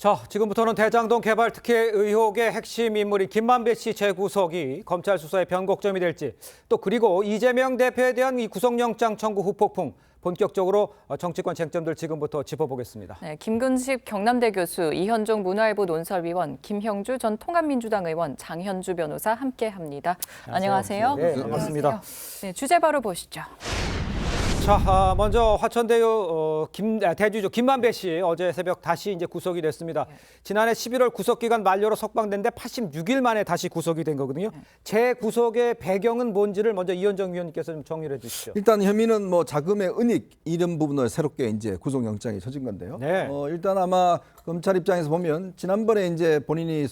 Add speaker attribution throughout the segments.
Speaker 1: 자, 지금부터는 대장동 개발 특혜 의혹의 핵심 인물인 김만배 씨 재구속이 검찰 수사의 변곡점이 될지, 또 그리고 이재명 대표에 대한 이 구속영장 청구 후폭풍, 본격적으로 정치권 쟁점들 지금부터 짚어보겠습니다.
Speaker 2: 네, 김근식 경남대 교수, 이현종 문화일보 논설위원, 김형주 전 통합민주당 의원, 장현주 변호사 함께합니다. 안녕하세요.
Speaker 1: 네, 반갑습니다.
Speaker 2: 네, 주제 바로 보시죠.
Speaker 1: 자, 먼저 화천대유 대주주 김만배 씨 어제 새벽 다시 이제 구속이 됐습니다. 지난해 11월 구속 기간 만료로 석방됐는데 86일 만에 다시 구속이 된 거거든요. 재구속의 배경은 뭔지를 먼저 이현정 위원님께서 좀 정리를 해주시죠.
Speaker 3: 일단 혐의는 뭐 자금의 은닉 이런 부분을 새롭게 이제 구속영장이 쳐진 건데요.
Speaker 1: 네.
Speaker 3: 일단 아마 검찰 입장에서 보면 지난번에 이제 본인이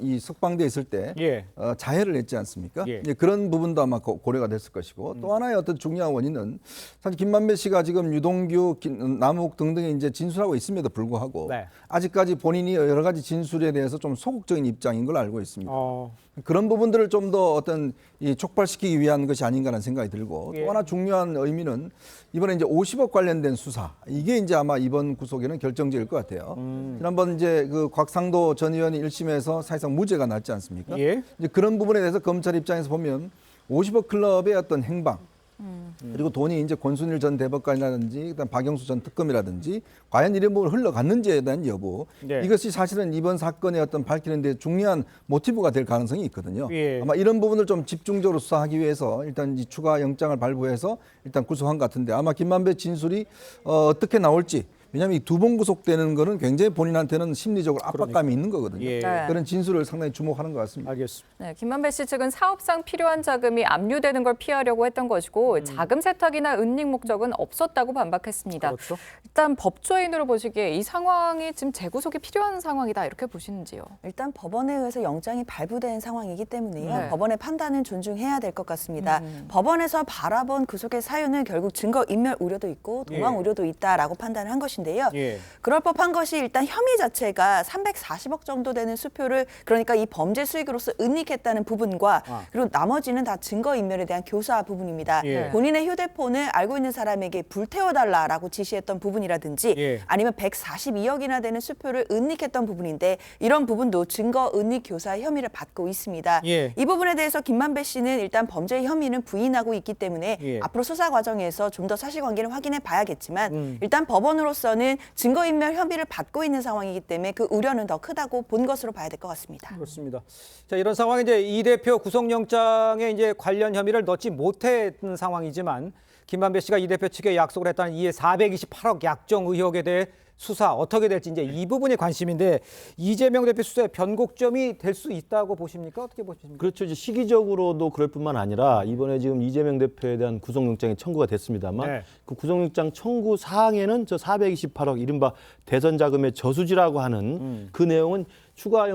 Speaker 3: 이 석방돼 있을 때
Speaker 1: 예.
Speaker 3: 자해를 했지 않습니까?
Speaker 1: 예.
Speaker 3: 이제 그런 부분도 아마 고려가 됐을 것이고 또 하나의 어떤 중요한 원인은 사실 김만배 씨가 지금 유동규, 남욱 등등의 이제 진술하고 있음에도 불구하고
Speaker 1: 네.
Speaker 3: 아직까지 본인이 여러 가지 진술에 대해서 좀 소극적인 입장인 걸 알고 있습니다. 그런 부분들을 좀 더 어떤 이 촉발시키기 위한 것이 아닌가라는 생각이 들고
Speaker 1: 예.
Speaker 3: 또 하나 중요한 의미는 이번에 이제 50억 관련된 수사 이게 이제 아마 이번 구속에는 결정적일 것 같아요. 지난번 이제 그 곽상도 전 의원이 1심에서 사실상 무죄가 났지 않습니까?
Speaker 1: 예.
Speaker 3: 이제 그런 부분에 대해서 검찰 입장에서 보면 50억 클럽의 어떤 행방 그리고 돈이 이제 권순일 전 대법관이라든지 그다음 박영수 전 특검이라든지 과연 이런 부분을 흘러갔는지에 대한 여부
Speaker 1: 네.
Speaker 3: 이것이 사실은 이번 사건의 어떤 밝히는 데 중요한 모티브가 될 가능성이 있거든요.
Speaker 1: 예.
Speaker 3: 아마 이런 부분을 좀 집중적으로 수사하기 위해서 일단 이 추가 영장을 발부해서 일단 구속한 것 같은데 아마 김만배 진술이 어떻게 나올지 왜냐하면 이 두 번 구속되는 거는 굉장히 본인한테는 심리적으로 압박감이 있는 거거든요.
Speaker 1: 예.
Speaker 2: 네.
Speaker 3: 그런 진술을 상당히 주목하는 것 같습니다.
Speaker 1: 알겠습니다.
Speaker 2: 네, 김만배 씨 측은 사업상 필요한 자금이 압류되는 걸 피하려고 했던 것이고 자금 세탁이나 은닉 목적은 없었다고 반박했습니다.
Speaker 1: 그렇죠.
Speaker 2: 일단 법조인으로 보시기에 이 상황이 지금 재구속이 필요한 상황이다 이렇게 보시는지요?
Speaker 4: 일단 법원에 의해서 영장이 발부된 상황이기 때문에요.
Speaker 2: 네.
Speaker 4: 법원의 판단은 존중해야 될 것 같습니다. 법원에서 바라본 구속의 사유는 결국 증거인멸 우려도 있고 도망
Speaker 1: 예.
Speaker 4: 우려도 있다라고 판단을 한 것인데요.
Speaker 1: 예.
Speaker 4: 그럴 법한 것이 일단 혐의 자체가 340억 정도 되는 수표를 그러니까 이 범죄 수익으로서 은닉했다는 부분과 그리고 나머지는 다 증거인멸에 대한 교사 부분입니다.
Speaker 1: 예.
Speaker 4: 본인의 휴대폰을 알고 있는 사람에게 불태워달라라고 지시했던 부분이라든지
Speaker 1: 예.
Speaker 4: 아니면 142억이나 되는 수표를 은닉했던 부분인데 이런 부분도 증거 은닉 교사 혐의를 받고 있습니다.
Speaker 1: 예.
Speaker 4: 이 부분에 대해서 김만배 씨는 일단 범죄 혐의는 부인하고 있기 때문에
Speaker 1: 예.
Speaker 4: 앞으로 수사 과정에서 좀 더 사실관계를 확인해 봐야겠지만 일단 법원으로서는 증거인멸 혐의를 받고 있는 상황이기 때문에 그 우려는 더 크다고 본 것으로 봐야 될 것 같습니다.
Speaker 1: 그렇습니다. 자, 이런 상황에 이제 이 대표 구속영장에 이제 관련 혐의를 넣지 못했던 상황이지만 김만배 씨가 이 대표 측에 약속을 했다는 이에 428억 약정 의혹에 대해 수사 어떻게 될지 이제 이 부분이 관심인데 이재명 대표 수사의 변곡점이 될 수 있다고 보십니까? 어떻게 보십니까?
Speaker 5: 그렇죠. 이제 시기적으로도 그럴 뿐만 아니라 이번에 지금 이재명 대표에 대한 구속영장이 청구가 됐습니다만
Speaker 1: 네.
Speaker 5: 그 구속영장 청구 사항에는 저 428억 이른바 대선 자금의 저수지라고 하는 그 내용은 추가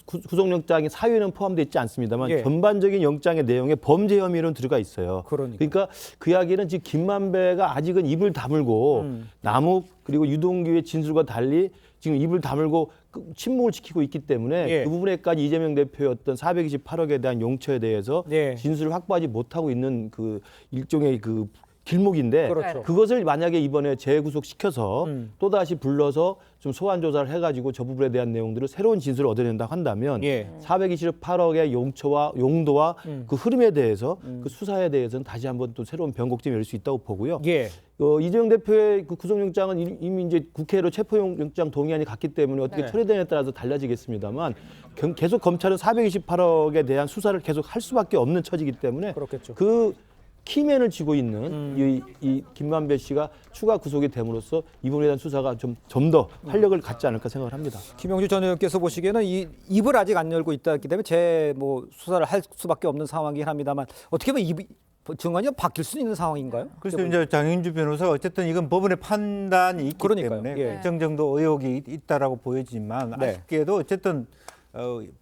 Speaker 5: 구속영장의 사유에는 포함되어 있지 않습니다만
Speaker 1: 예.
Speaker 5: 전반적인 영장의 내용에 범죄 혐의는 들어가 있어요.
Speaker 1: 그러니까.
Speaker 5: 그 이야기는 지금 김만배가 아직은 입을 다물고 남욱 그리고 유동규의 진술과 달리 지금 입을 다물고 침묵을 지키고 있기 때문에
Speaker 1: 예.
Speaker 5: 그 부분에까지 이재명 대표의 어떤 428억에 대한 용처에 대해서
Speaker 1: 예.
Speaker 5: 진술을 확보하지 못하고 있는 그 일종의 그 길목인데
Speaker 1: 그렇죠.
Speaker 5: 그것을 만약에 이번에 재구속시켜서 또다시 불러서 좀 소환 조사를 해가지고 저 부분에 대한 내용들을 새로운 진술을 얻어낸다고 한다면
Speaker 1: 예.
Speaker 5: 428억의 용처와 용도와 그 흐름에 대해서 그 수사에 대해서는 다시 한번 또 새로운 변곡점이 열 수 있다고 보고요.
Speaker 1: 예.
Speaker 5: 이재명 대표의 그 구속영장은 이미 이제 국회로 체포영장 동의안이 갔기 때문에 어떻게
Speaker 1: 네.
Speaker 5: 처리되느냐에 따라서 달라지겠습니다만 계속 검찰은 428억에 대한 수사를 계속 할 수밖에 없는 처지이기 때문에
Speaker 1: 그렇겠죠.
Speaker 5: 그 키맨을 쥐고 있는 이 김만배 씨가 추가 구속이 됨으로써 이 부분에 대한 수사가 좀 더 활력을 갖지 않을까 생각을 합니다.
Speaker 1: 김영주 전 의원께서 보시기에는 이 입을 아직 안 열고 있기 때문에 수사를 할 수밖에 없는 상황이긴 합니다만 어떻게 보면 증언이 바뀔 수 있는 상황인가요?
Speaker 6: 그래서 이제 장현주 변호사가 어쨌든 이건 법원의 판단이 있기
Speaker 1: 그러니까요.
Speaker 6: 때문에
Speaker 1: 예.
Speaker 6: 일정 정도 의혹이 있다라고 보여지지만
Speaker 1: 네.
Speaker 6: 아쉽게도 어쨌든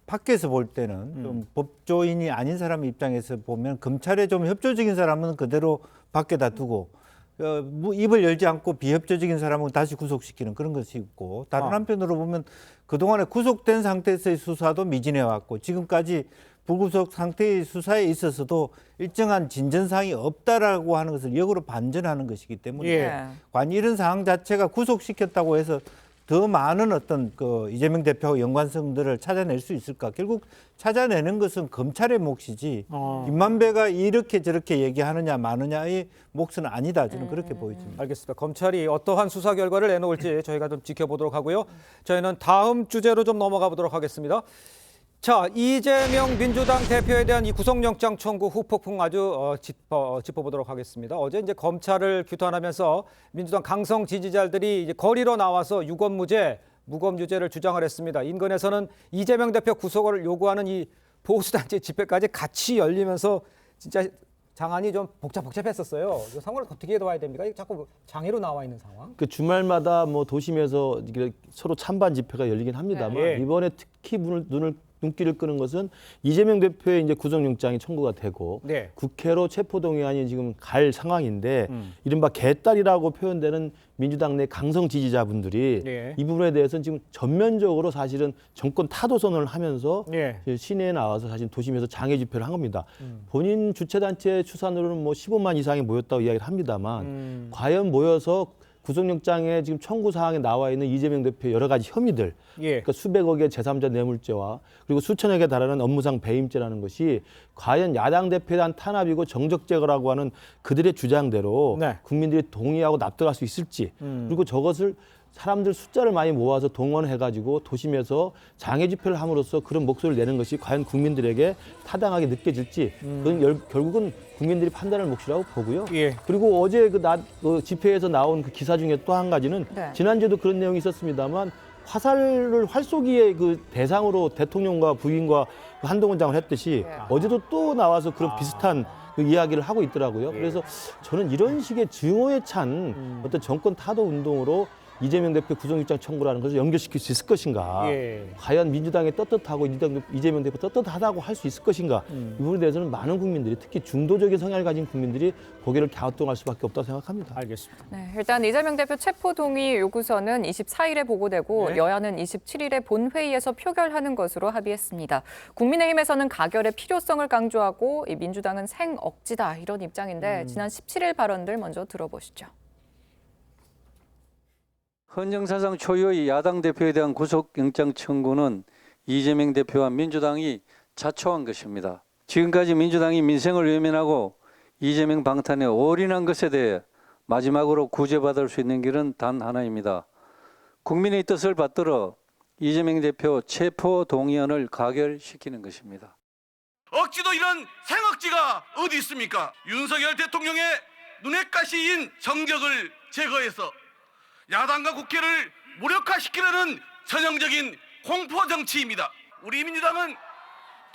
Speaker 6: 밖에서 볼 때는 좀 법조인이 아닌 사람 입장에서 보면 검찰에 좀 협조적인 사람은 그대로 밖에다 두고 입을 열지 않고 비협조적인 사람은 다시 구속시키는 그런 것이 있고 다른 한편으로 보면 그동안에 구속된 상태에서의 수사도 미진해 왔고 지금까지 불구속 상태의 수사에 있어서도 일정한 진전사항이 없다라고 하는 것을 역으로 반전하는 것이기 때문에
Speaker 1: 예.
Speaker 6: 관 이런 상황 자체가 구속시켰다고 해서 더 많은 어떤 그 이재명 대표와 연관성들을 찾아낼 수 있을까? 결국 찾아내는 것은 검찰의 몫이지 김만배가 이렇게 저렇게 얘기하느냐 마느냐의 몫은 아니다. 저는 그렇게 보여집니다.
Speaker 1: 알겠습니다. 검찰이 어떠한 수사 결과를 내놓을지 저희가 좀 지켜보도록 하고요. 저희는 다음 주제로 좀 넘어가 보도록 하겠습니다. 자, 이재명 민주당 대표에 대한 이 구속영장 청구 후폭풍 아주 짚어보도록 하겠습니다. 어제 이제 검찰을 규탄하면서 민주당 강성 지지자들이 이제 거리로 나와서 유검무죄, 무검유죄를 주장을 했습니다. 인근에서는 이재명 대표 구속을 요구하는 이 보수단체 집회까지 같이 열리면서 진짜 장안이 좀 복잡했었어요. 이 상황을 어떻게 봐야 됩니까? 자꾸 장애로 나와 있는 상황.
Speaker 5: 그 주말마다 뭐 도심에서 이렇게 서로 찬반 집회가 열리긴 합니다만
Speaker 1: 예.
Speaker 5: 이번에 특히 눈길을 끄는 것은 이재명 대표의 이제 구속영장이 청구가 되고
Speaker 1: 네.
Speaker 5: 국회로 체포동의안이 지금 갈 상황인데 이른바 개딸이라고 표현되는 민주당 내 강성 지지자분들이
Speaker 1: 네.
Speaker 5: 이 부분에 대해서는 지금 전면적으로 사실은 정권 타도선을 하면서
Speaker 1: 네.
Speaker 5: 시내에 나와서 사실 도심에서 장애 집회를 한 겁니다. 본인 주최단체 추산으로는 뭐 15만 이상이 모였다고 이야기를 합니다만 과연 모여서 구속영장에 지금 청구 사항에 나와 있는 이재명 대표의 여러 가지 혐의들,
Speaker 1: 예.
Speaker 5: 그러니까 수백억의 제3자 뇌물죄와 그리고 수천억에 달하는 업무상 배임죄라는 것이 과연 야당 대표에 대한 탄압이고 정적 제거라고 하는 그들의 주장대로
Speaker 1: 네.
Speaker 5: 국민들이 동의하고 납득할 수 있을지, 그리고 저것을 사람들 숫자를 많이 모아서 동원해가지고 도심에서 장애 집회를 함으로써 그런 목소리를 내는 것이 과연 국민들에게 타당하게 느껴질지 그건 결국은 국민들이 판단할 몫이라고 보고요.
Speaker 1: 예.
Speaker 5: 그리고 어제 그 집회에서 나온 그 기사 중에 또 한 가지는
Speaker 2: 네.
Speaker 5: 지난주에도 그런 내용이 있었습니다만 활쏘기의 그 대상으로 대통령과 부인과 그 한동훈 장을 했듯이 어제도 또 나와서 그런 비슷한 그 이야기를 하고 있더라고요. 그래서 저는 이런 식의 증오에 찬 어떤 정권 타도 운동으로 이재명 대표 구속영장 청구라는 것을 연결시킬 수 있을 것인가.
Speaker 1: 예.
Speaker 5: 과연 민주당이 떳떳하고 이재명 대표 떳떳하다고 할 수 있을 것인가. 이 부분에 대해서는 많은 국민들이 특히 중도적인 성향을 가진 국민들이 고개를 갸우뚱할 수밖에 없다고 생각합니다.
Speaker 1: 알겠습니다.
Speaker 2: 네, 일단 이재명 대표 체포동의 요구서는 24일에 보고되고
Speaker 1: 네.
Speaker 2: 여야는 27일에 본회의에서 표결하는 것으로 합의했습니다. 국민의힘에서는 가결의 필요성을 강조하고 이 민주당은 생억지다 이런 입장인데 지난 17일 발언들 먼저 들어보시죠.
Speaker 7: 헌정사상 초유의 야당 대표에 대한 구속영장 청구는 이재명 대표와 민주당이 자초한 것입니다. 지금까지 민주당이 민생을 외면하고 이재명 방탄에 올인한 것에 대해 마지막으로 구제받을 수 있는 길은 단 하나입니다. 국민의 뜻을 받들어 이재명 대표 체포 동의안을 가결시키는 것입니다.
Speaker 8: 억지도 이런 생억지가 어디 있습니까? 윤석열 대통령의 눈에 가시인 정적을 제거해서 야당과 국회를 무력화시키려는 전형적인 공포 정치입니다. 우리 민주당은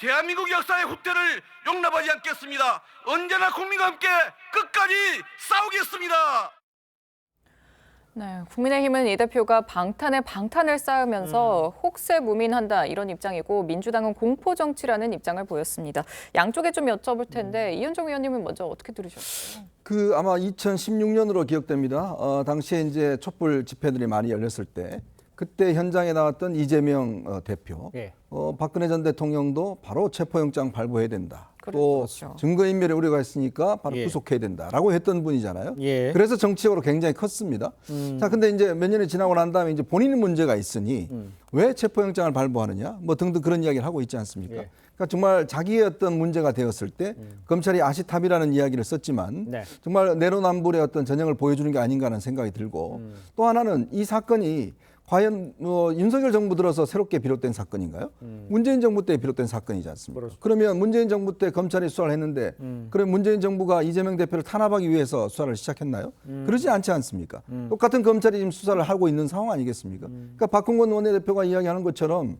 Speaker 8: 대한민국 역사의 후퇴를 용납하지 않겠습니다. 언제나 국민과 함께 끝까지 싸우겠습니다.
Speaker 2: 네, 국민의힘은 이 대표가 방탄에 방탄을 쌓으면서 혹세무민한다 이런 입장이고 민주당은 공포 정치라는 입장을 보였습니다. 양쪽에 좀 여쭤볼 텐데 이현정 의원님은 먼저 어떻게 들으셨어요?
Speaker 3: 그 아마 2016년으로 기억됩니다. 당시에 이제 촛불 집회들이 많이 열렸을 때 그때 현장에 나왔던 이재명 대표,
Speaker 1: 예.
Speaker 3: 박근혜 전 대통령도 바로 체포영장 발부해야 된다.
Speaker 2: 그렇죠.
Speaker 3: 또 증거인멸에 우려가 있으니까 바로
Speaker 1: 예.
Speaker 3: 구속해야 된다라고 했던 분이잖아요.
Speaker 1: 예.
Speaker 3: 그래서 정치적으로 굉장히 컸습니다. 자, 근데 이제 몇 년이 지나고 난 다음에 이제 본인이 문제가 있으니 왜 체포영장을 발부하느냐, 뭐 등등 그런 이야기를 하고 있지 않습니까?
Speaker 1: 예.
Speaker 3: 그러니까 정말 자기의 어떤 문제가 되었을 때 검찰이 아시탑이라는 이야기를 썼지만
Speaker 1: 네.
Speaker 3: 정말 내로남불의 어떤 전형을 보여주는 게 아닌가 하는 생각이 들고 또 하나는 이 사건이 과연 윤석열 정부 들어서 새롭게 비롯된 사건인가요? 문재인 정부 때 비롯된 사건이지 않습니까?
Speaker 1: 그렇습니다.
Speaker 3: 그러면 문재인 정부 때 검찰이 수사를 했는데 그럼 문재인 정부가 이재명 대표를 탄압하기 위해서 수사를 시작했나요? 그러지 않지 않습니까? 똑같은 검찰이 지금 수사를 하고 있는 상황 아니겠습니까? 그러니까 박홍근 원내대표가 이야기하는 것처럼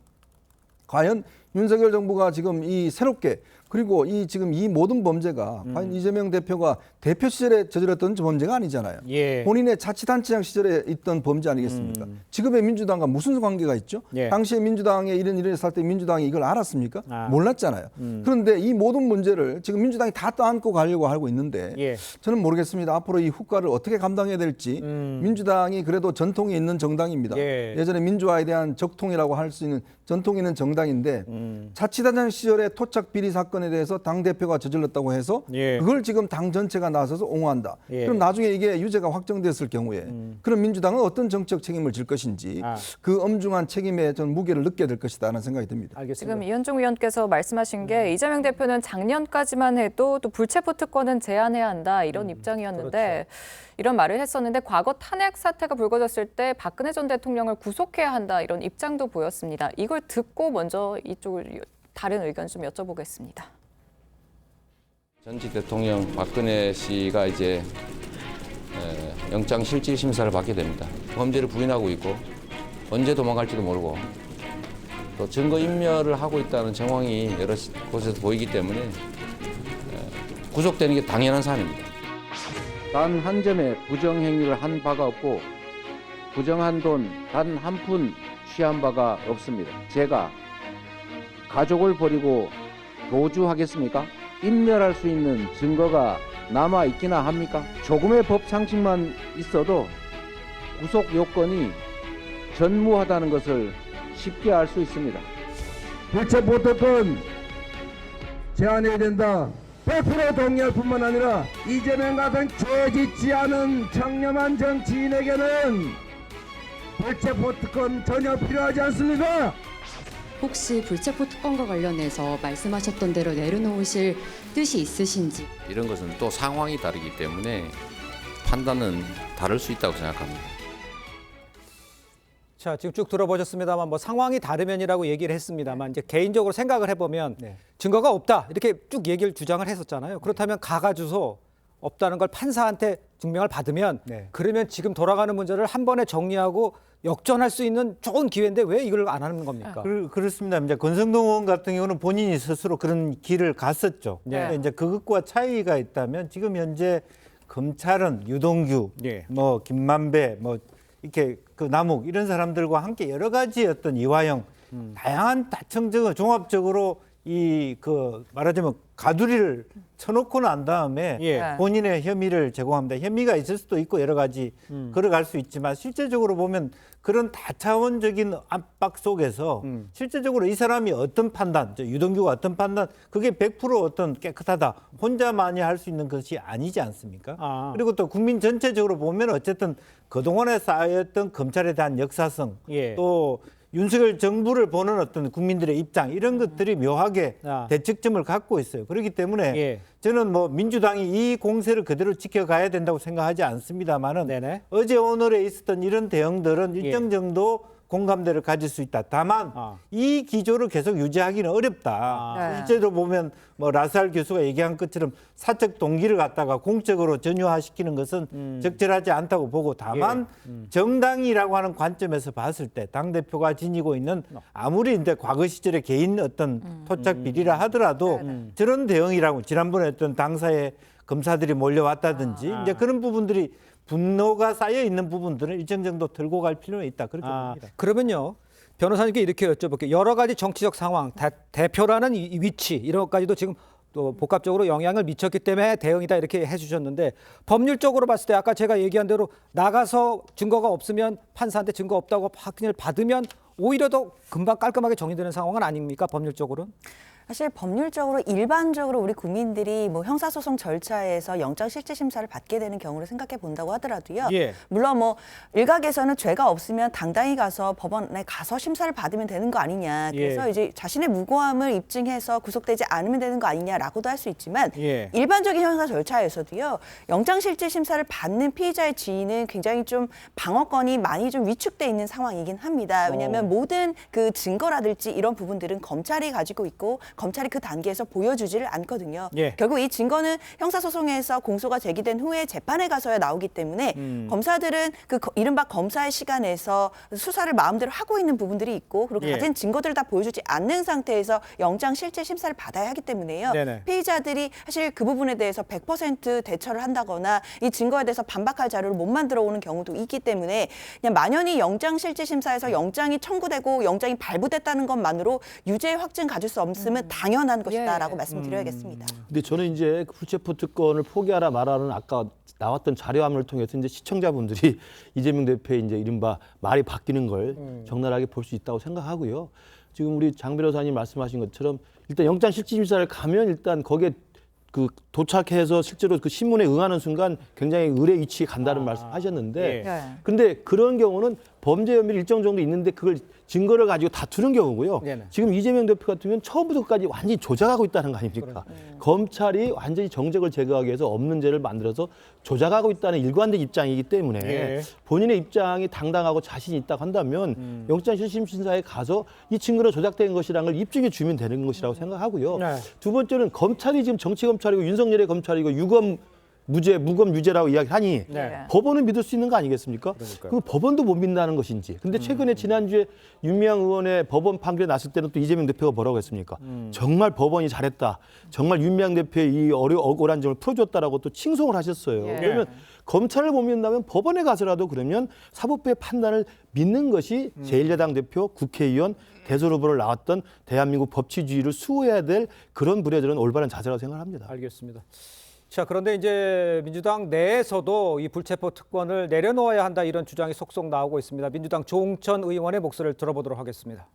Speaker 3: 과연 윤석열 정부가 지금 이 새롭게 그리고 이 지금 이 모든 범죄가 과연 이재명 대표가 대표 시절에 저질렀던 범죄가 아니잖아요.
Speaker 1: 예.
Speaker 3: 본인의 자치단체장 시절에 있던 범죄 아니겠습니까? 지금의 민주당과 무슨 관계가 있죠?
Speaker 1: 예.
Speaker 3: 당시에 민주당에 이런 일이 있을 때 민주당이 이걸 알았습니까?
Speaker 1: 아.
Speaker 3: 몰랐잖아요. 그런데 이 모든 문제를 지금 민주당이 다 떠안고 가려고 하고 있는데
Speaker 1: 예.
Speaker 3: 저는 모르겠습니다. 앞으로 이 후과를 어떻게 감당해야 될지 민주당이 그래도 전통이 있는 정당입니다.
Speaker 1: 예.
Speaker 3: 예전에 민주화에 대한 적통이라고 할 수 있는 전통이 있는 정당인데 자치단장 시절에 토착 비리 사건에 사건에 대해서 당 대표가 저질렀다고 해서
Speaker 1: 예.
Speaker 3: 그걸 지금 당 전체가 나서서 옹호한다.
Speaker 1: 예.
Speaker 3: 그럼 나중에 이게 유죄가 확정됐을 경우에 그럼 민주당은 어떤 정치적 책임을 질 것인지 그 엄중한 책임의 전 무게를 느껴야 될 것이다라는 생각이 듭니다.
Speaker 1: 알겠습니다.
Speaker 2: 지금 이현종 의원께서 말씀하신 게 이재명 대표는 작년까지만 해도 또 불체포 특권은 제한해야 한다 이런 입장이었는데 이런 말을 했었는데 과거 탄핵 사태가 불거졌을 때 박근혜 전 대통령을 구속해야 한다 이런 입장도 보였습니다. 이걸 듣고 먼저 이쪽을 다른 의견 좀 여쭤보겠습니다.
Speaker 9: 전직 대통령 박근혜 씨가 이제 영장 실질 심사를 받게 됩니다. 범죄를 부인하고 있고 언제 도망갈지도 모르고 또 증거 인멸을 하고 있다는 정황이 여러 곳에서 보이기 때문에 구속되는 게 당연한 사안입니다. 단 한 점의 부정행위를 한 바가 없고 부정한 돈 단 한 푼 취한 바가 없습니다. 제가 가족을 버리고 도주하겠습니까? 인멸할 수 있는 증거가 남아 있기나 합니까? 조금의 법 상식만 있어도 구속 요건이 전무하다는 것을 쉽게 알 수 있습니다.
Speaker 10: 불체포 특권 제한해야 된다. 100% 동의할 뿐만 아니라 이재명 같은 죄 짓지 않은 청렴한 정치인에게는 불체포 특권 전혀 필요하지 않습니다.
Speaker 11: 혹시 불체포 특권과 관련해서 말씀하셨던 대로 내려놓으실 뜻이 있으신지.
Speaker 9: 이런 것은 또 상황이 다르기 때문에 판단은 다를 수 있다고 생각합니다.
Speaker 1: 자, 지금 쭉 들어보셨습니다만 뭐 상황이 다르면이라고 얘기를 했습니다만 이제 개인적으로 생각을 해보면 증거가 없다 이렇게 쭉 얘기를 주장을 했었잖아요. 그렇다면 가가지고 없다는 걸 판사한테 증명을 받으면 그러면 지금 돌아가는 문제를 한 번에 정리하고 역전할 수 있는 좋은 기회인데 왜 이걸 안 하는 겁니까?
Speaker 6: 그렇습니다. 이제 권성동 의원 같은 경우는 본인이 스스로 그런 길을 갔었죠. 근데 이제 그것과 차이가 있다면 지금 현재 검찰은 유동규, 뭐 김만배, 뭐 이렇게 그 남욱 이런 사람들과 함께 여러 가지 어떤 이화영 다양한 다층적으로 종합적으로 이 그 말하자면 가두리를 쳐놓고 난 다음에 본인의 혐의를 제공합니다. 혐의가 있을 수도 있고 여러 가지 걸어갈 수 있지만 실제적으로 보면 그런 다차원적인 압박 속에서 실제적으로 이 사람이 어떤 판단, 유동규가 어떤 판단, 그게 100% 어떤 깨끗하다, 혼자만이 할 수 있는 것이 아니지 않습니까? 그리고 또 국민 전체적으로 보면 어쨌든 그동안에 쌓였던 검찰에 대한 역사성, 또 윤석열 정부를 보는 어떤 국민들의 입장 이런 것들이 묘하게 대척점을 갖고 있어요. 그렇기 때문에 저는 뭐 민주당이 이 공세를 그대로 지켜가야 된다고 생각하지 않습니다만은 어제 오늘에 있었던 이런 대응들은 일정 정도 공감대를 가질 수 있다. 다만 이 기조를 계속 유지하기는 어렵다. 실제로 보면 뭐 라살 교수가 얘기한 것처럼 사적 동기를 갖다가 공적으로 전유화시키는 것은 적절하지 않다고 보고 다만 정당이라고 하는 관점에서 봤을 때 당대표가 지니고 있는 아무리 이제 과거 시절의 개인 어떤 토착 비리라 하더라도 저런 대응이라고 지난번에 어떤 당사에 검사들이 몰려왔다든지 이제 그런 부분들이 분노가 쌓여 있는 부분들은 일정 정도 들고 갈 필요는 있다. 그렇게 봅니다.
Speaker 1: 그러면요. 변호사님께 이렇게 여쭤볼게요. 여러 가지 정치적 상황, 대표라는 이 위치 이런 것까지도 지금 또 복합적으로 영향을 미쳤기 때문에 대응이다 이렇게 해주셨는데 법률적으로 봤을 때 아까 제가 얘기한 대로 나가서 증거가 없으면 판사한테 증거 없다고 확인을 받으면 오히려 더 금방 깔끔하게 정리되는 상황은 아닙니까? 법률적으로는?
Speaker 4: 사실 법률적으로 일반적으로 우리 국민들이 뭐 형사소송 절차에서 영장실질심사를 받게 되는 경우를 생각해 본다고 하더라도요. 물론 뭐 일각에서는 죄가 없으면 당당히 가서 법원에 가서 심사를 받으면 되는 거 아니냐. 그래서 이제 자신의 무고함을 입증해서 구속되지 않으면 되는 거 아니냐라고도 할 수 있지만 일반적인 형사 절차에서도요. 영장실질심사를 받는 피의자의 지위는 굉장히 좀 방어권이 많이 좀 위축돼 있는 상황이긴 합니다. 왜냐하면 모든 그 증거라든지 이런 부분들은 검찰이 가지고 있고 검찰이 그 단계에서 보여주지를 않거든요. 결국 이 증거는 형사소송에서 공소가 제기된 후에 재판에 가서야 나오기 때문에 검사들은 그 이른바 검사의 시간에서 수사를 마음대로 하고 있는 부분들이 있고 그리고 가진 증거들을 다 보여주지 않는 상태에서 영장 실질 심사를 받아야 하기 때문에요. 피의자들이 사실 그 부분에 대해서 100% 대처를 한다거나 이 증거에 대해서 반박할 자료를 못 만들어 오는 경우도 있기 때문에 그냥 만연히 영장 실질 심사에서 영장이 청구되고 영장이 발부됐다는 것만으로 유죄 확증 가질 수 없으면 이거는 당연한 것이다라고 말씀드려야겠습니다.
Speaker 5: 근데 저는 이제 불체포 특권을 포기하라 말하는 아까 나왔던 자료화면을 통해서 이제 시청자분들이 이재명 대표의 이제 이른바 말이 바뀌는 걸 적나라하게 볼 수 있다고 생각하고요. 지금 우리 장 변호사님 말씀하신 것처럼 일단 영장실질심사를 가면 일단 거기에 그 도착해서 실제로 그 신문에 응하는 순간 굉장히 의뢰 위치에 간다는 말씀하셨는데, 근데 그런 경우는 범죄 혐의를 일정 정도 있는데 그걸 증거를 가지고 다투는 경우고요. 지금 이재명 대표 같은 경우는 처음부터까지 완전히 조작하고 있다는 거 아닙니까? 검찰이 완전히 정적을 제거하기 위해서 없는 죄를 만들어서 조작하고 있다는 일관된 입장이기 때문에 본인의 입장이 당당하고 자신이 있다고 한다면 영장실질심사에 가서 이 증거는 조작된 것이라는 걸 입증해 주면 되는 것이라고 생각하고요. 두 번째는 검찰이 지금 정치검찰이고 윤석열의 검찰이고 유검 무죄, 무검 유죄라고 이야기하니 법원은 믿을 수 있는 거 아니겠습니까? 그 법원도 못 믿는다는 것인지. 근데 최근에 지난주에 윤미향 의원의 법원 판결이 났을 때는 또 이재명 대표가 뭐라고 했습니까? 정말 법원이 잘했다. 정말 윤미향 대표의 이 억울한 점을 풀어줬다라고 또 칭송을 하셨어요. 그러면 검찰을 못 믿는다면 법원에 가서라도 그러면 사법부의 판단을 믿는 것이 제1야당 대표, 국회의원, 대선 후보를 나왔던 대한민국 법치주의를 수호해야 될 그런 분야들은 올바른 자세라고 생각합니다.
Speaker 1: 알겠습니다. 자, 그런데 이제 민주당 내에서도 이 불체포 특권을 내려놓아야 한다 이런 주장이 속속 나오고 있습니다. 민주당 조홍천 의원의 목소리를 들어보도록 하겠습니다.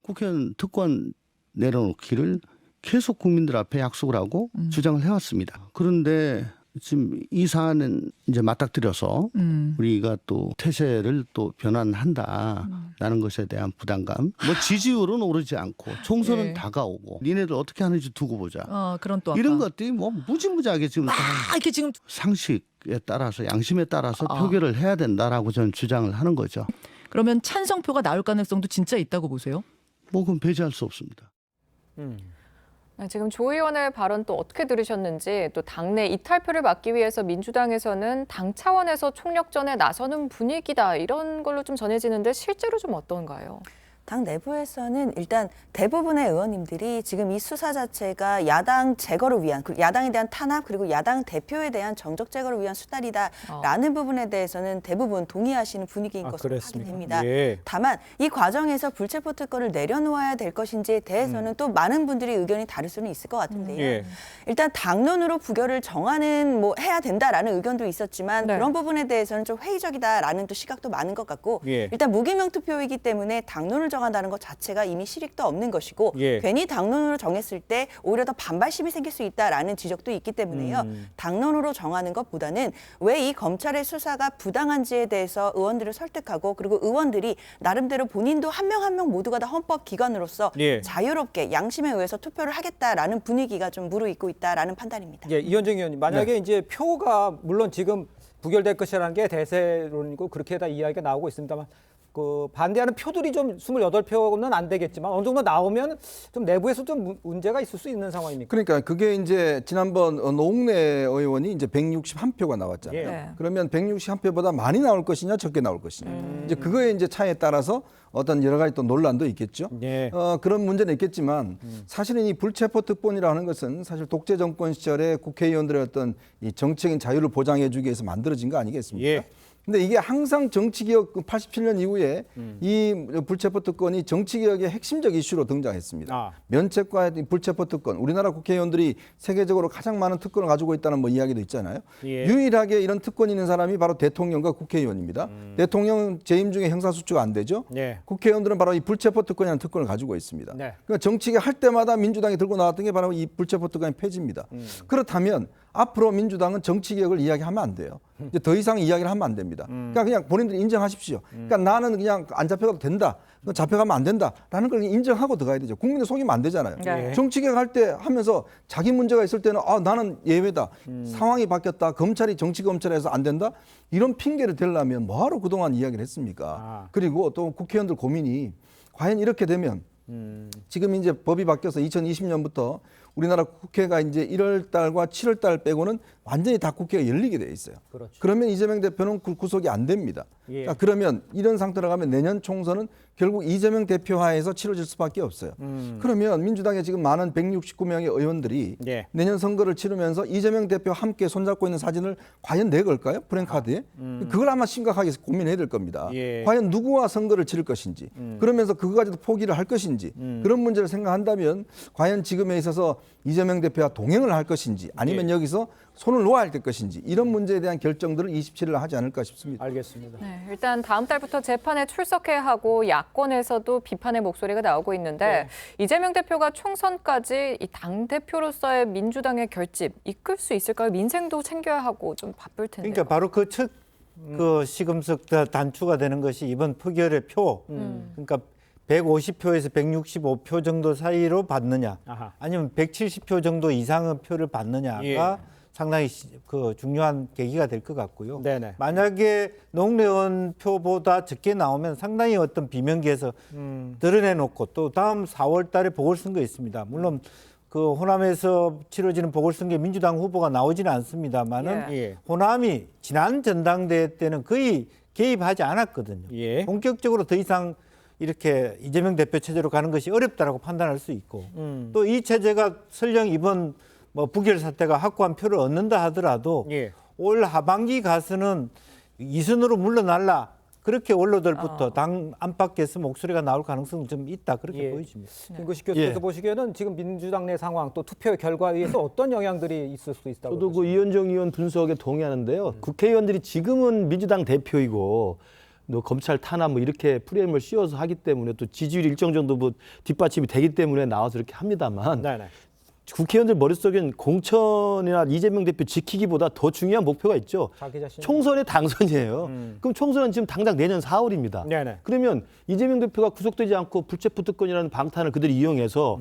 Speaker 12: 국회의원 특권 내려놓기를 계속 국민들 앞에 약속을 하고 주장을 해왔습니다. 그런데 지금 이 사안은 이제 맞닥뜨려서 우리가 또 태세를 또 변환한다라는 것에 대한 부담감. 뭐 지지율은 오르지 않고 총선은 다가오고 니네들 어떻게 하는지 두고 보자.
Speaker 13: 그런 또
Speaker 12: 이런 것들이 뭐 무지무지하게 지금 다
Speaker 13: 이렇게 지금
Speaker 12: 상식에 따라서 양심에 따라서 표결을 해야 된다라고 저는 주장을 하는 거죠.
Speaker 13: 그러면 찬성표가 나올 가능성도 진짜 있다고 보세요?
Speaker 12: 뭐 그건 배제할 수 없습니다.
Speaker 2: 지금 조 의원의 발언 또 어떻게 들으셨는지, 또 당내 이탈표를 막기 위해서 민주당에서는 당 차원에서 총력전에 나서는 분위기다 이런 걸로 좀 전해지는데 실제로 좀 어떤가요?
Speaker 4: 당 내부에서는 일단 대부분의 의원님들이 지금 이 수사 자체가 야당 제거를 위한, 야당에 대한 탄압 그리고 야당 대표에 대한 정적 제거를 위한 수단이다라는 부분에 대해서는 대부분 동의하시는 분위기인 것으로 확인됩니다. 다만 이 과정에서 불체포 특권을 내려놓아야 될 것인지에 대해서는 또 많은 분들이 의견이 다를 수는 있을 것 같은데요. 일단 당론으로 부결을 정하는 뭐 해야 된다라는 의견도 있었지만 그런 부분에 대해서는 좀 회의적이다라는 또 시각도 많은 것 같고 일단 무기명 투표이기 때문에 당론을 정한다는 것 자체가 이미 실익도 없는 것이고 괜히 당론으로 정했을 때 오히려 더 반발심이 생길 수 있다라는 지적도 있기 때문에요. 당론으로 정하는 것보다는 왜 이 검찰의 수사가 부당한지에 대해서 의원들을 설득하고 그리고 의원들이 나름대로 본인도 한 명 한 명 모두가 다 헌법기관으로서 자유롭게 양심에 의해서 투표를 하겠다라는 분위기가 좀 무르익고 있다라는 판단입니다.
Speaker 1: 이현정 의원님, 만약에 이제 표가 물론 지금 부결될 것이라는 게 대세론이고 그렇게 다 이야기가 나오고 있습니다만 그 반대하는 표들이 좀 28표는 안 되겠지만 어느 정도 나오면 좀 내부에서 좀 문제가 있을 수 있는 상황입니까?
Speaker 3: 그러니까 그게 이제 지난번 노웅래 의원이 이제 161표가 나왔잖아요. 그러면 161표보다 많이 나올 것이냐 적게 나올 것이냐. 이제 그거에 이제 차이에 따라서 어떤 여러 가지 또 논란도 있겠죠. 그런 문제는 있겠지만 사실은 이 불체포 특권이라고 하는 것은 사실 독재 정권 시절에 국회의원들의 어떤 이 정치적인 자유를 보장해 주기 위해서 만들어진 거 아니겠습니까? 근데 이게 항상 정치개혁 87년 이후에 이 불체포 특권이 정치개혁의 핵심적 이슈로 등장했습니다. 면책과 불체포 특권, 우리나라 국회의원들이 세계적으로 가장 많은 특권을 가지고 있다는 뭐 이야기도 있잖아요. 유일하게 이런 특권이 있는 사람이 바로 대통령과 국회의원입니다. 대통령은 재임 중에 형사소추가 안 되죠. 국회의원들은 바로 이 불체포 특권이라는 특권을 가지고 있습니다. 그러니까 정치개혁 할 때마다 민주당이 들고 나왔던 게 바로 이 불체포 특권의 폐지입니다. 그렇다면 앞으로 민주당은 정치개혁을 이야기하면 안 돼요. 이제 더 이상 이야기를 하면 안 됩니다. 그러니까 그냥 본인들이 인정하십시오. 그러니까 나는 그냥 안 잡혀가도 된다. 잡혀가면 안 된다라는 걸 인정하고 들어가야 되죠. 국민을 속이면 안 되잖아요. 정치개혁 할 때 하면서 자기 문제가 있을 때는 나는 예외다. 상황이 바뀌었다. 검찰이 정치검찰에서 안 된다. 이런 핑계를 대려면 뭐하러 그동안 이야기를 했습니까? 그리고 또 국회의원들 고민이 과연 이렇게 되면 지금 이제 법이 바뀌어서 2020년부터 우리나라 국회가 이제 1월 달과 7월 달 빼고는 완전히 다 국회가 열리게 돼 있어요.
Speaker 1: 그렇죠.
Speaker 3: 그러면 이재명 대표는 구속이 안 됩니다.
Speaker 1: 예.
Speaker 3: 그러면 이런 상태로 가면 내년 총선은 결국 이재명 대표 하에서 치러질 수밖에 없어요. 그러면 민주당에 지금 많은 169명의 의원들이
Speaker 1: 예.
Speaker 3: 내년 선거를 치르면서 이재명 대표 함께 손잡고 있는 사진을 과연 내걸까요? 프랜카드에? 그걸 아마 심각하게 고민해야 될 겁니다.
Speaker 1: 예.
Speaker 3: 과연 누구와 선거를 치를 것인지 그러면서 그거 가지고 포기를 할 것인지 그런 문제를 생각한다면 과연 지금에 있어서 이재명 대표와 동행을 할 것인지 아니면 여기서 손을 놓아야 될 것인지 이런 문제에 대한 결정들을 27일 하지 않을까 싶습니다.
Speaker 1: 알겠습니다.
Speaker 2: 네, 일단 다음 달부터 재판에 출석해야 하고 야권에서도 비판의 목소리가 나오고 있는데 이재명 대표가 총선까지 이 당대표로서의 민주당의 결집 이끌 수 있을까요? 민생도 챙겨야 하고 좀 바쁠 텐데.
Speaker 6: 그러니까 바로 그 첫 시금석 단추가 되는 것이 이번 표결의 표. 그러니까 150표에서 165표 정도 사이로 받느냐,
Speaker 1: 아하.
Speaker 6: 아니면 170표 정도 이상의 표를 받느냐가
Speaker 1: 예.
Speaker 6: 상당히 그 중요한 계기가 될 것 같고요.
Speaker 1: 네네.
Speaker 6: 만약에 농내원 표보다 적게 나오면 상당히 어떤 비명계에서 드러내놓고 또 다음 4월 달에 보궐선거 있습니다. 물론 그 호남에서 치러지는 보궐선거에 민주당 후보가 나오지는 않습니다만은
Speaker 1: 예.
Speaker 6: 호남이 지난 전당대회 때는 거의 개입하지 않았거든요.
Speaker 1: 예.
Speaker 6: 본격적으로 더 이상 이렇게 이재명 대표 체제로 가는 것이 어렵다라고 판단할 수 있고 또 이 체제가 설령 이번 뭐 부결 사태가 확고한 표를 얻는다 하더라도
Speaker 1: 예.
Speaker 6: 올 하반기 가서는 이선으로 물러날라 그렇게 원로들부터 당 안팎에서 목소리가 나올 가능성은 좀 있다 그렇게
Speaker 1: 예.
Speaker 6: 보여집니다.
Speaker 1: 김구식 교수께서 보시기에는 지금 민주당 내 상황 또 투표 결과에 의해서 어떤 영향들이 있을 수 있다고
Speaker 5: 저도 그
Speaker 1: 보십니까?
Speaker 5: 이현정 의원 분석에 동의하는데요. 국회의원들이 지금은 민주당 대표이고 또 검찰 탄압 뭐 이렇게 프레임을 씌워서 하기 때문에 또 지지율이 일정 정도 뭐 뒷받침이 되기 때문에 나와서 이렇게 합니다만
Speaker 1: 네네.
Speaker 5: 국회의원들 머릿속엔 공천이나 이재명 대표 지키기보다 더 중요한 목표가 있죠.
Speaker 1: 자기 자신
Speaker 5: 총선의 당선이에요. 그럼 총선은 지금 당장 내년 4월입니다.
Speaker 1: 네네.
Speaker 5: 그러면 이재명 대표가 구속되지 않고 불체포 특권이라는 방탄을 그들이 이용해서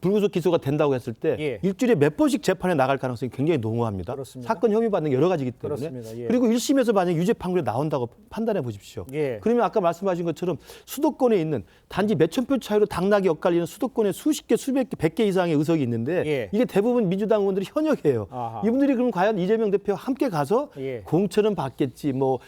Speaker 5: 불구속 기소가 된다고 했을 때
Speaker 1: 예.
Speaker 5: 일주일에 몇 번씩 재판에 나갈 가능성이 굉장히 농후합니다.
Speaker 1: 그렇습니다.
Speaker 5: 사건 혐의 받는 게 여러 가지이기 때문에.
Speaker 1: 그렇습니다. 예.
Speaker 5: 그리고 1심에서 만약 유죄 판결이 나온다고 판단해 보십시오.
Speaker 1: 예.
Speaker 5: 그러면 아까 말씀하신 것처럼 수도권에 있는 단지 몇천 표 차이로 당락이 엇갈리는 수도권에 수십 개, 수백 개, 100개 이상의 의석이 있는데
Speaker 1: 예.
Speaker 5: 이게 대부분 민주당 의원들이 현역이에요.
Speaker 1: 아하.
Speaker 5: 이분들이 그럼 과연 이재명 대표와 함께 가서
Speaker 1: 예.
Speaker 5: 공천은 받겠지 뭐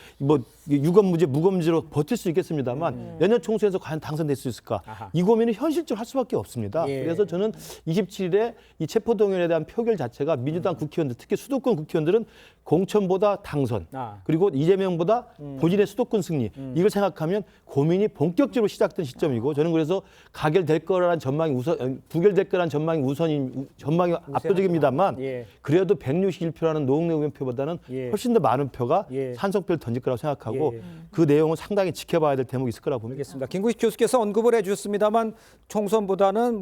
Speaker 5: 유검무죄, 무검무죄로 버틸 수 있겠습니다만 내년 총선에서 과연 당선될 수 있을까?
Speaker 1: 아하.
Speaker 5: 이 고민을 현실적으로 할 수밖에 없습니다.
Speaker 1: 예.
Speaker 5: 그래서 저는 27일에 이 체포동의안에 대한 표결 자체가 민주당 국회의원들, 특히 수도권 국회의원들은 공천보다 당선, 그리고 이재명보다 본인의 수도권 승리, 이걸 생각하면 고민이 본격적으로 시작된 시점이고 저는 그래서 가결될 거라는 전망이 부결될 거라는 전망이 압도적입니다만
Speaker 1: 예.
Speaker 5: 그래도 161표라는 노웅래 의원 표보다는
Speaker 1: 예.
Speaker 5: 훨씬 더 많은 표가
Speaker 1: 예.
Speaker 5: 찬성표를 던질 거라고 생각하고
Speaker 1: 예.
Speaker 5: 그 내용은 상당히 지켜봐야 될 대목이 있을 거라고 봅니다.
Speaker 1: 알겠습니다. 김구식 교수께서 언급을 해주셨습니다만 총선보다는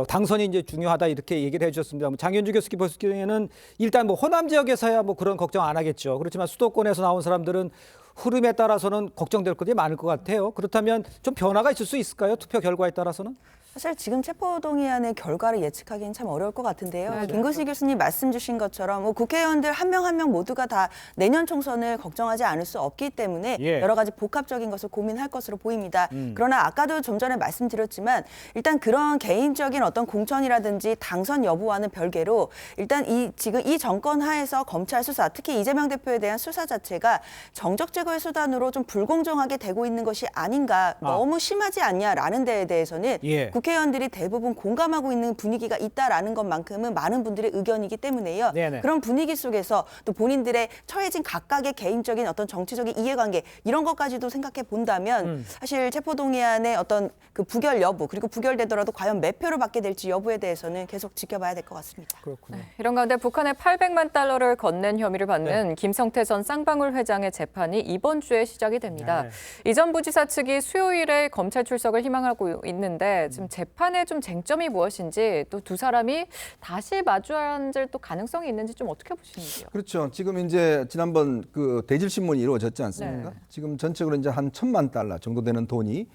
Speaker 1: 당선이 이제 중요하다 이렇게 얘기를 해주셨습니다. 장현주 교수께 보시기에는 일단 뭐 호남 지역에서야 뭐 그런 걱정 안 하겠죠. 그렇지만 수도권에서 나온 사람들은 흐름에 따라서는 걱정될 것이 많을 것 같아요. 그렇다면 좀 변화가 있을 수 있을까요? 투표 결과에 따라서는?
Speaker 4: 사실 지금 체포동의안의 결과를 예측하기는 참 어려울 것 같은데요. 김구식 교수님 말씀 주신 것처럼 뭐 국회의원들 한 명 한 명 모두가 다 내년 총선을 걱정하지 않을 수 없기 때문에
Speaker 1: 예.
Speaker 4: 여러 가지 복합적인 것을 고민할 것으로 보입니다. 그러나 아까도 좀 전에 말씀드렸지만 일단 그런 개인적인 어떤 공천이라든지 당선 여부와는 별개로 일단 지금 이 정권 하에서 검찰 수사, 특히 이재명 대표에 대한 수사 자체가 정적 제거의 수단으로 좀 불공정하게 되고 있는 것이 아닌가, 너무 심하지 않냐라는 데에 대해서는
Speaker 1: 예.
Speaker 4: 국회의원들이 대부분 공감하고 있는 분위기가 있다라는 것만큼은 많은 분들의 의견이기 때문에요.
Speaker 1: 네네.
Speaker 4: 그런 분위기 속에서 또 본인들의 처해진 각각의 개인적인 어떤 정치적인 이해관계 이런 것까지도 생각해 본다면 사실 체포동의안의 어떤 그 부결 여부 그리고 부결되더라도 과연 몇 표를 받게 될지 여부에 대해서는 계속 지켜봐야 될 것 같습니다.
Speaker 1: 그렇군요.
Speaker 2: 이런 가운데 북한에 800만 달러를 건넨 혐의를 받는 김성태 전 쌍방울 회장의 재판이 이번 주에 시작이 됩니다. 이 전 부지사 측이 수요일에 검찰 출석을 희망하고 있는데 지금 재판의 좀 쟁점이 무엇인지 또 두 사람이 다시 마주 앉을 또 가능성이 있는지 좀 어떻게 보시는지요?
Speaker 3: 그렇죠. 지금 이제 지난번 그 대질신문이 이루어졌지 않습니까?
Speaker 2: 네.
Speaker 3: 지금 전체적으로 이제 한 1,000만 달러 정도 되는 돈이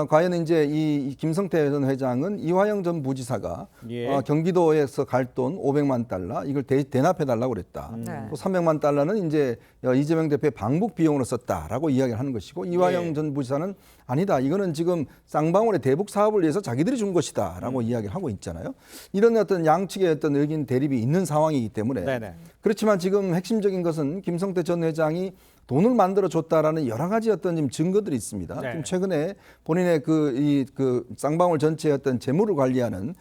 Speaker 3: 과연 이제 이 김성태 전 회장은 이화영 전 부지사가
Speaker 1: 예.
Speaker 3: 경기도에서 갈 돈 500만 달러 이걸 대납해 달라고 그랬다.
Speaker 2: 네.
Speaker 3: 또 300만 달러는 이제 이재명 대표의 방북 비용으로 썼다라고 이야기를 하는 것이고 이화영 전 부지사는 아니다. 이거는 지금 쌍방울의 대북 사업을 위해서 자기들이 준 것이다라고 이야기를 하고 있잖아요. 이런 어떤 양측의 어떤 의견 대립이 있는 상황이기 때문에
Speaker 1: 네네.
Speaker 3: 그렇지만 지금 핵심적인 것은 김성태 전 회장이 돈을 만들어 줬다라는 여러 가지 어떤 지금 증거들이 있습니다.
Speaker 1: 네.
Speaker 3: 지금 최근에 본인의 그 쌍방울 전체의 어떤 재물을 관리하는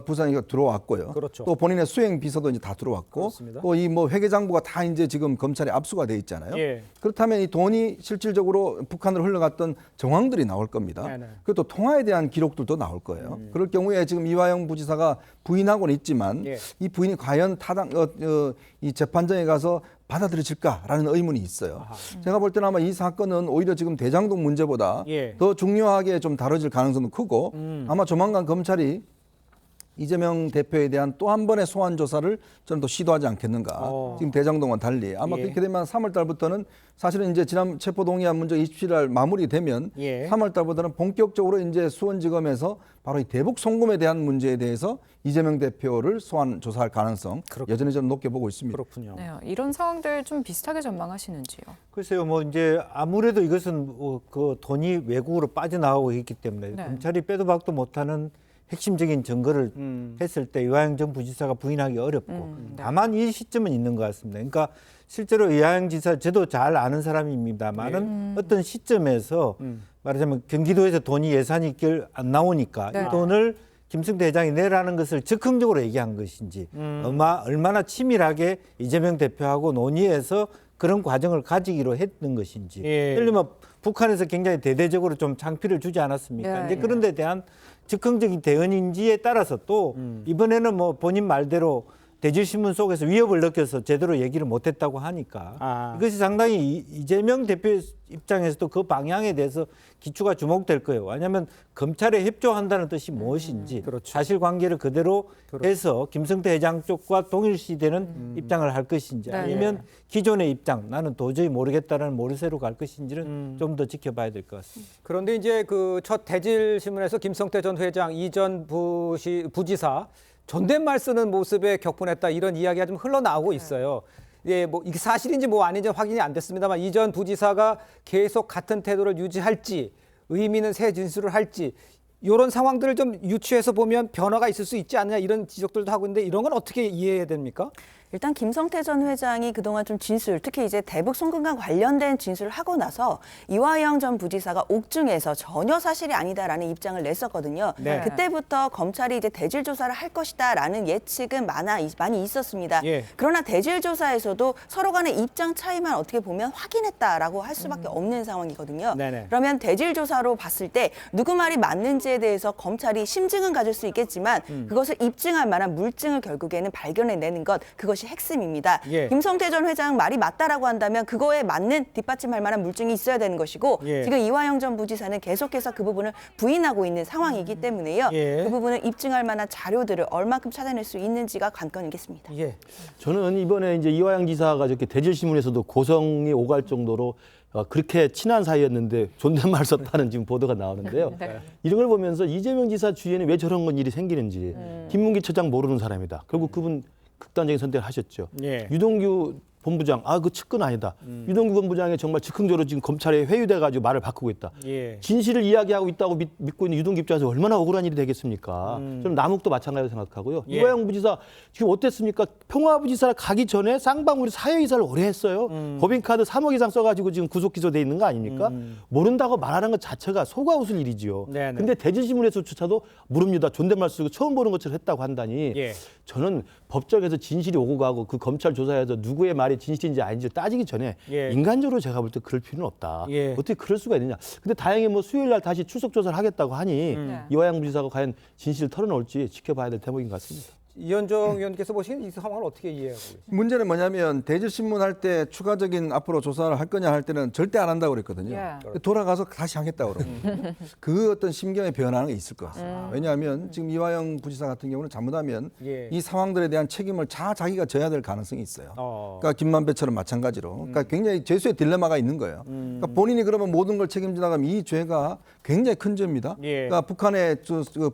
Speaker 3: 부산이 들어왔고요.
Speaker 1: 그렇죠.
Speaker 3: 또 본인의 수행 비서도 이제 다 들어왔고,
Speaker 1: 그렇습니다.
Speaker 3: 또 이 뭐 회계장부가 다 이제 지금 검찰에 압수가 돼 있잖아요.
Speaker 1: 예.
Speaker 3: 그렇다면 이 돈이 실질적으로 북한으로 흘러갔던 정황들이 나올 겁니다.
Speaker 1: 네네.
Speaker 3: 그리고 또 통화에 대한 기록들도 나올 거예요. 그럴 경우에 지금 이화영 부지사가 부인하고는 있지만
Speaker 1: 예.
Speaker 3: 이 부인이 과연 이 재판정에 가서 받아들여질까라는 의문이 있어요. 제가 볼 때는 아마 이 사건은 오히려 지금 대장동 문제보다
Speaker 1: 예.
Speaker 3: 더 중요하게 좀 다뤄질 가능성도 크고 아마 조만간 검찰이 이재명 대표에 대한 또 한 번의 소환 조사를 저는 또 시도하지 않겠는가. 지금 대장동과 달리 아마
Speaker 1: 예.
Speaker 3: 그렇게 되면 3월 달부터는 사실은 이제 지난 체포동의안 문제 27일 마무리되면
Speaker 1: 예.
Speaker 3: 3월 달부터는 본격적으로 이제 수원지검에서 바로 이 대북 송금에 대한 문제에 대해서 이재명 대표를 소환 조사할 가능성 여전히 좀 높게 보고 있습니다.
Speaker 1: 그렇군요.
Speaker 2: 네, 이런 상황들 좀 비슷하게 전망하시는지요?
Speaker 6: 글쎄요, 뭐 이제 아무래도 이것은 그 돈이 외국으로 빠져나오고 있기 때문에
Speaker 2: 네.
Speaker 6: 검찰이 빼도 박도 못하는 핵심적인 증거를 했을 때 이화영 전 부지사가 부인하기 어렵고
Speaker 2: 네.
Speaker 6: 다만 이 시점은 있는 것 같습니다. 그러니까 실제로 이화영 지사 저도 잘 아는 사람입니다만은 어떤 시점에서 말하자면 경기도에서 돈이 예산이 안 나오니까
Speaker 2: 네.
Speaker 6: 이 돈을 김성태 회장이 내라는 것을 즉흥적으로 얘기한 것인지 얼마나 치밀하게 이재명 대표하고 논의해서 그런 과정을 가지기로 했는 것인지
Speaker 1: 예.
Speaker 6: 예를 들면 북한에서 굉장히 대대적으로 좀 장피를 주지 않았습니까?
Speaker 2: 네.
Speaker 6: 이제 그런 데 대한 즉흥적인 대응인지에 따라서 또 이번에는 뭐 본인 말대로 대질신문 속에서 위협을 느껴서 제대로 얘기를 못했다고 하니까 이것이 상당히 이재명 대표 입장에서도 그 방향에 대해서 기초가 주목될 거예요. 왜냐하면 검찰에 협조한다는 뜻이 무엇인지
Speaker 1: 그렇죠.
Speaker 6: 사실관계를 그대로 해서 김성태 회장 쪽과 동일시되는 입장을 할 것인지
Speaker 2: 네.
Speaker 6: 아니면 기존의 입장 나는 도저히 모르겠다는 모르쇠로 갈 것인지는 좀 더 지켜봐야 될 것 같습니다.
Speaker 1: 그런데 이제 그 첫 대질 신문에서 김성태 전 회장, 이전 부지사 존댓말 쓰는 모습에 격분했다 이런 이야기가 좀 흘러나오고 있어요. 예, 뭐 이게 사실인지 뭐 아닌지 확인이 안 됐습니다만 이전 부지사가 계속 같은 태도를 유지할지 의미 있는 새 진술을 할지 이런 상황들을 좀 유추해서 보면 변화가 있을 수 있지 않느냐 이런 지적들도 하고 있는데 이런 건 어떻게 이해해야 됩니까?
Speaker 4: 일단 김성태 전 회장이 그동안 좀 진술, 특히 이제 대북 송금과 관련된 진술을 하고 나서 이화영 전 부지사가 옥중에서 전혀 사실이 아니다라는 입장을 냈었거든요.
Speaker 1: 네.
Speaker 4: 그때부터 검찰이 이제 대질 조사를 할 것이다라는 예측은 많이 있었습니다.
Speaker 1: 예.
Speaker 4: 그러나 대질 조사에서도 서로 간의 입장 차이만 어떻게 보면 확인했다라고 할 수밖에 없는 상황이거든요.
Speaker 1: 네네.
Speaker 4: 그러면 대질 조사로 봤을 때 누구 말이 맞는지에 대해서 검찰이 심증은 가질 수 있겠지만 그것을 입증할 만한 물증을 결국에는 발견해내는 것, 그것이 핵심입니다.
Speaker 1: 예.
Speaker 4: 김성태 전 회장 말이 맞다라고 한다면 그거에 맞는 뒷받침할 만한 물증이 있어야 되는 것이고
Speaker 1: 예.
Speaker 4: 지금 이화영 전 부지사는 계속해서 그 부분을 부인하고 있는 상황이기 때문에요.
Speaker 1: 예.
Speaker 4: 그 부분을 입증할 만한 자료들을 얼마큼 찾아낼 수 있는지가 관건이겠습니다.
Speaker 1: 예.
Speaker 5: 저는 이번에 이제 이화영 지사가 저렇게 대질신문에서도 고성이 오갈 정도로 그렇게 친한 사이였는데 존댓말 썼다는 지금 보도가 나오는데요.
Speaker 2: 네.
Speaker 5: 이런 걸 보면서 이재명 지사 주위에는 왜 저런 건 일이 생기는지 김문기 처장 모르는 사람이다. 결국 그분 극단적인 선택을 하셨죠.
Speaker 1: 예.
Speaker 5: 유동규 본부장, 그 측근 아니다. 유동규 본부장이 정말 즉흥적으로 지금 검찰에 회유돼가지고 말을 바꾸고 있다.
Speaker 1: 예.
Speaker 5: 진실을 이야기하고 있다고 믿고 있는 유동규 입장에서 얼마나 억울한 일이 되겠습니까? 저는 남욱도 마찬가지로 생각하고요.
Speaker 1: 예.
Speaker 5: 이화영 부지사 지금 어땠습니까? 평화부지사 가기 전에 쌍방울이 사회이사를 오래 했어요. 법인카드 3억 이상 써가지고 지금 구속 기소돼 있는 거 아닙니까? 모른다고 말하는 것 자체가 속아 웃을 일이지요.
Speaker 1: 네네.
Speaker 5: 근데 대질신문에서조차도 모릅니다. 존댓말 쓰고 처음 보는 것처럼 했다고 한다니
Speaker 1: 예.
Speaker 5: 저는 법정에서 진실이 오고 가고 그 검찰 조사에서 누구의 말이 진실인지 아닌지 따지기 전에
Speaker 1: 예.
Speaker 5: 인간적으로 제가 볼 때 그럴 필요는 없다.
Speaker 1: 예.
Speaker 5: 어떻게 그럴 수가 있느냐. 근데 다행히 뭐 수요일 날 다시 출석 조사를 하겠다고 하니
Speaker 2: 네.
Speaker 5: 이화영 부지사가 과연 진실을 털어놓을지 지켜봐야 될 대목인 것 같습니다.
Speaker 1: 이현정 의원께서 보시는 이 상황을 어떻게 이해하고 계세요?
Speaker 3: 문제는 뭐냐면 대질신문 할 때 추가적인 앞으로 조사를 할 거냐 할 때는 절대 안 한다고 그랬거든요.
Speaker 2: 예.
Speaker 3: 돌아가서 다시 하겠다고 그러고 그 어떤 심경의 변화는 게 있을 것 같습니다. 왜냐하면 지금 이화영 부지사 같은 경우는 잘못하면
Speaker 1: 예.
Speaker 3: 이 상황들에 대한 책임을 자기가 져야 될 가능성이 있어요.
Speaker 1: 어.
Speaker 3: 그러니까 김만배처럼 마찬가지로 그러니까 굉장히 죄수의 딜레마가 있는 거예요. 그러니까 본인이 그러면 모든 걸 책임지나가면 이 죄가 굉장히 큰 점입니다. 그러니까 북한에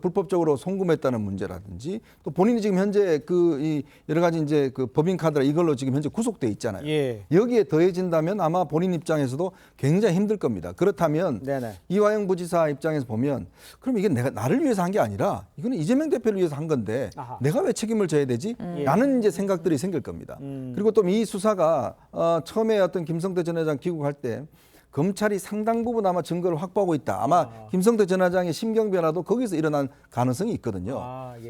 Speaker 3: 불법적으로 송금했다는 문제라든지 또 본인이 지금 현재 이 여러 가지 이제 그 법인 카드라 이걸로 지금 현재 구속돼 있잖아요. 여기에 더해진다면 아마 본인 입장에서도 굉장히 힘들 겁니다. 그렇다면 이화영 부지사 입장에서 보면 그럼 이게 나를 위해서 한 게 아니라 이거는 이재명 대표를 위해서 한 건데 내가 왜 책임을 져야 되지? 라는 이제 생각들이 생길 겁니다. 그리고 또 이 수사가 처음에 어떤 김성태 전 회장 귀국할 때 검찰이 상당 부분 아마 증거를 확보하고 있다. 아마 김성태 전 회장의 심경 변화도 거기서 일어난 가능성이 있거든요.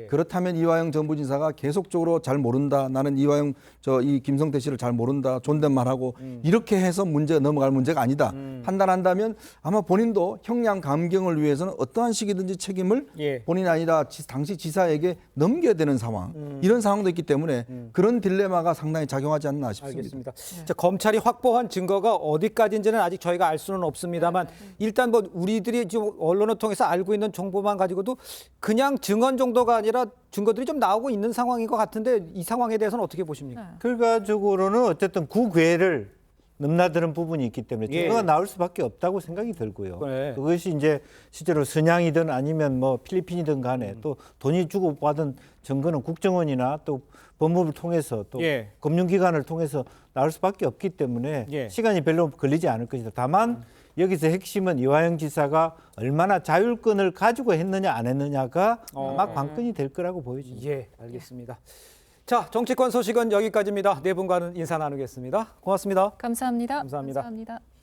Speaker 3: 그렇다면 이화영 전 부지사가 계속적으로 잘 모른다. 나는 이화영 이 김성태 씨를 잘 모른다. 존댓말하고 이렇게 해서 넘어갈 문제가 아니다. 판단한다면 아마 본인도 형량 감경을 위해서는 어떠한 식이든지 책임을 본인이 아니라 당시 지사에게 넘겨야 되는 상황. 이런 상황도 있기 때문에 그런 딜레마가 상당히 작용하지 않나 싶습니다.
Speaker 1: 알겠습니다. 자, 검찰이 확보한 증거가 어디까지인지는 아직 저희가 알 수는 없습니다만 일단 뭐 우리들이 지금 언론을 통해서 알고 있는 정보만 가지고도 그냥 증언 정도가 아니라 증거들이 좀 나오고 있는 상황인 것 같은데 이 상황에 대해서는 어떻게 보십니까?
Speaker 6: 결과적으로는 어쨌든 구괴를 넘나드는 부분이 있기 때문에 증거가 나올 수밖에 없다고 생각이 들고요. 그것이 이제 실제로 선양이든 아니면 뭐 필리핀이든 간에 또 돈이 주고받은 증거는 국정원이나 또 법무부를 통해서 또 금융기관을 통해서 나올 수밖에 없기 때문에 시간이 별로 걸리지 않을 것이다. 다만 여기서 핵심은 이화영 지사가 얼마나 자율권을 가지고 했느냐 안 했느냐가 아마 관건이 될 거라고 보여집니다.
Speaker 1: 알겠습니다. 자, 정치권 소식은 여기까지입니다. 네 분과는 인사 나누겠습니다. 고맙습니다.
Speaker 2: 감사합니다.
Speaker 1: 감사합니다.
Speaker 2: 감사합니다.